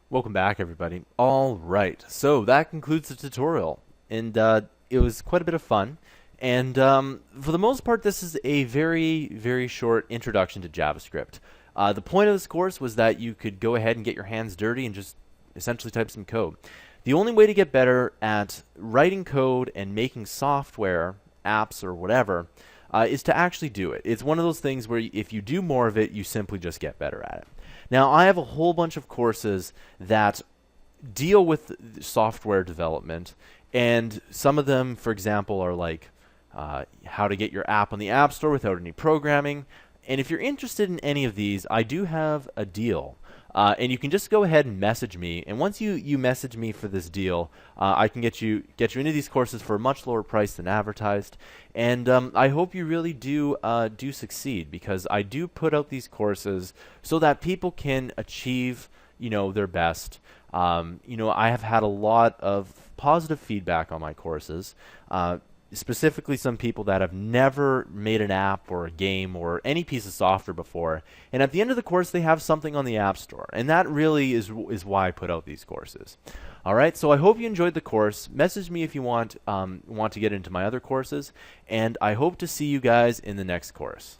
Welcome back, everybody. All right, so that concludes the tutorial, and it was quite a bit of fun. And for the most part, this is a very, very short introduction to JavaScript. The point of this course was that you could go ahead and get your hands dirty and just essentially type some code. The only way to get better at writing code and making software, apps, or whatever, is to actually do it. It's one of those things where if you do more of it, you simply just get better at it. Now, I have a whole bunch of courses that deal with software development, and some of them, for example, are like how to get your app on the App Store without any programming. And if you're interested in any of these, I do have a deal. And you can just go ahead and message me. And once you message me for this deal, I can get you into these courses for a much lower price than advertised. And I hope you really do succeed, because I do put out these courses so that people can achieve their best. I have had a lot of positive feedback on my courses. Specifically some people that have never made an app or a game or any piece of software before, and at the end of the course they have something on the App Store, and that really is why I put out these courses. Alright, so I hope you enjoyed the course. Message me if you want to get into my other courses, and I hope to see you guys in the next course.